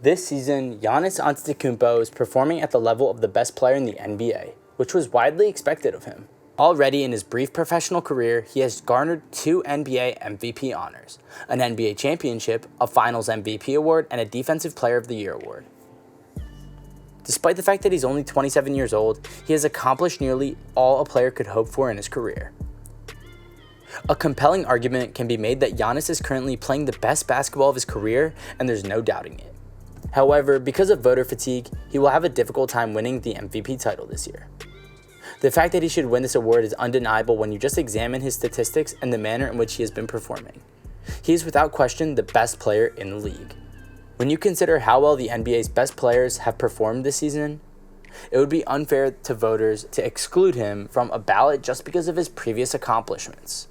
This season, Giannis Antetokounmpo is performing at the level of the best player in the NBA, which was widely expected of him. Already in his brief professional career, he has garnered 2 NBA MVP honors, an NBA championship, a Finals MVP award, and a Defensive Player of the Year award. Despite the fact that he's only 27 years old, he has accomplished nearly all a player could hope for in his career. A compelling argument can be made that Giannis is currently playing the best basketball of his career, and there's no doubting it. However, because of voter fatigue, he will have a difficult time winning the MVP title this year. The fact that he should win this award is undeniable when you just examine his statistics and the manner in which he has been performing. He is without question the best player in the league. When you consider how well the NBA's best players have performed this season, it would be unfair to voters to exclude him from a ballot just because of his previous accomplishments.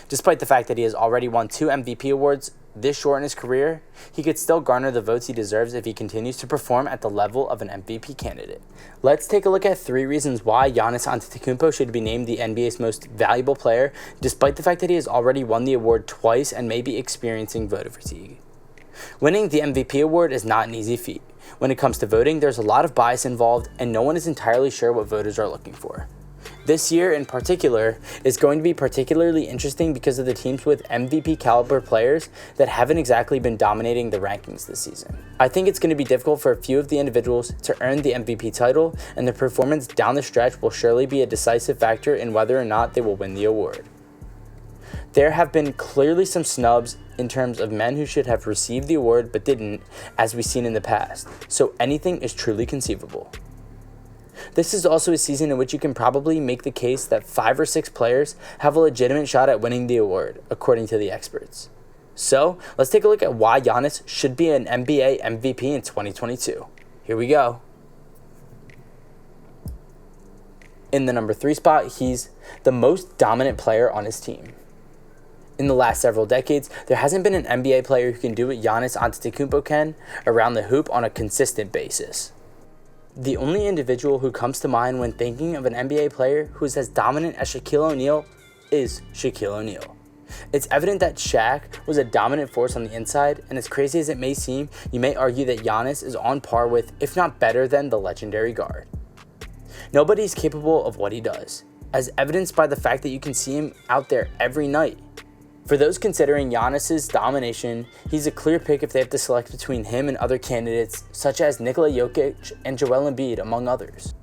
Despite the fact that he has already won 2 MVP awards this short in his career, he could still garner the votes he deserves if he continues to perform at the level of an MVP candidate. Let's take a look at 3 reasons why Giannis Antetokounmpo should be named the NBA's most valuable player, despite the fact that he has already won the award twice and may be experiencing voter fatigue. Winning the MVP award is not an easy feat. When it comes to voting, there's a lot of bias involved, and no one is entirely sure what voters are looking for. This year in particular is going to be particularly interesting because of the teams with MVP caliber players that haven't exactly been dominating the rankings this season. I think it's going to be difficult for a few of the individuals to earn the MVP title, and their performance down the stretch will surely be a decisive factor in whether or not they will win the award. There have been clearly some snubs in terms of men who should have received the award but didn't, as we've seen in the past, so anything is truly conceivable. This is also a season in which you can probably make the case that 5 or 6 players have a legitimate shot at winning the award, according to the experts. So, let's take a look at why Giannis should be an NBA MVP in 2022. Here we go. In the number 3 spot, he's the most dominant player on his team. In the last several decades, there hasn't been an NBA player who can do what Giannis Antetokounmpo can around the hoop on a consistent basis. The only individual who comes to mind when thinking of an NBA player who is as dominant as Shaquille O'Neal is Shaquille O'Neal. It's evident that Shaq was a dominant force on the inside, and as crazy as it may seem, you may argue that Giannis is on par with, if not better than, the legendary guard. Nobody is capable of what he does, as evidenced by the fact that you can see him out there every night. For those considering Giannis' domination, he's a clear pick if they have to select between him and other candidates such as Nikola Jokic and Joel Embiid, among others.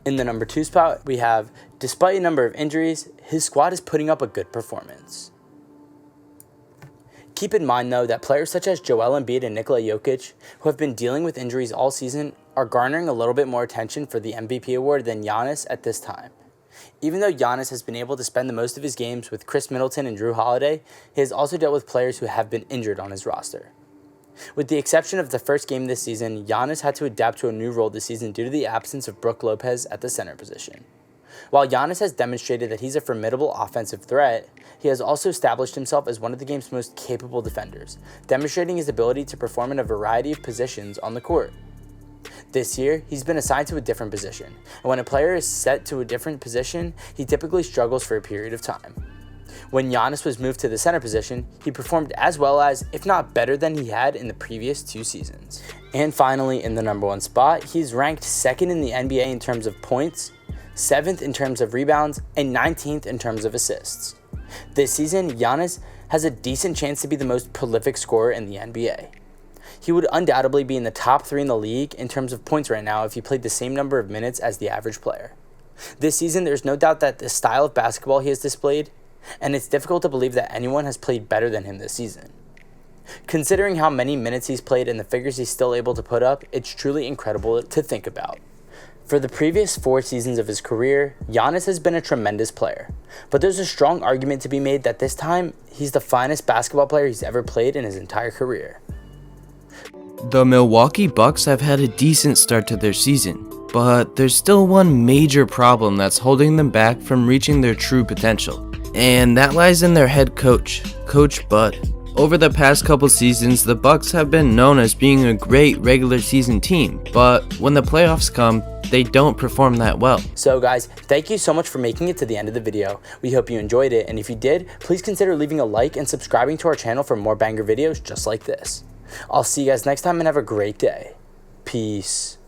In the number 2 spot, we have, despite a number of injuries, his squad is putting up a good performance. Keep in mind though that players such as Joel Embiid and Nikola Jokic, who have been dealing with injuries all season, are garnering a little bit more attention for the MVP award than Giannis at this time. Even though Giannis has been able to spend the most of his games with Chris Middleton and Drew Holiday, he has also dealt with players who have been injured on his roster. With the exception of the first game this season, Giannis had to adapt to a new role this season due to the absence of Brook Lopez at the center position. While Giannis has demonstrated that he's a formidable offensive threat, he has also established himself as one of the game's most capable defenders, demonstrating his ability to perform in a variety of positions on the court. This year, he's been assigned to a different position, and when a player is set to a different position, he typically struggles for a period of time. When Giannis was moved to the center position, he performed as well as, if not better than he had in the previous 2 seasons. And finally, in the number 1 spot, he's ranked 2nd in the NBA in terms of points, 7th in terms of rebounds, and 19th in terms of assists. This season, Giannis has a decent chance to be the most prolific scorer in the NBA. He would undoubtedly be in the top 3 in the league in terms of points right now if he played the same number of minutes as the average player. This season, there's no doubt that the style of basketball he has displayed, and it's difficult to believe that anyone has played better than him this season. Considering how many minutes he's played and the figures he's still able to put up, it's truly incredible to think about. For the previous 4 seasons of his career, Giannis has been a tremendous player, but there's a strong argument to be made that this time, he's the finest basketball player he's ever played in his entire career. The Milwaukee Bucks have had a decent start to their season, but there's still one major problem that's holding them back from reaching their true potential, and that lies in their head coach, Coach Bud. Over the past couple seasons, the Bucks have been known as being a great regular season team, but when the playoffs come, they don't perform that well. So guys, thank you so much for making it to the end of the video. We hope you enjoyed it, and if you did, please consider leaving a like and subscribing to our channel for more banger videos just like this. I'll see you guys next time and have a great day. Peace.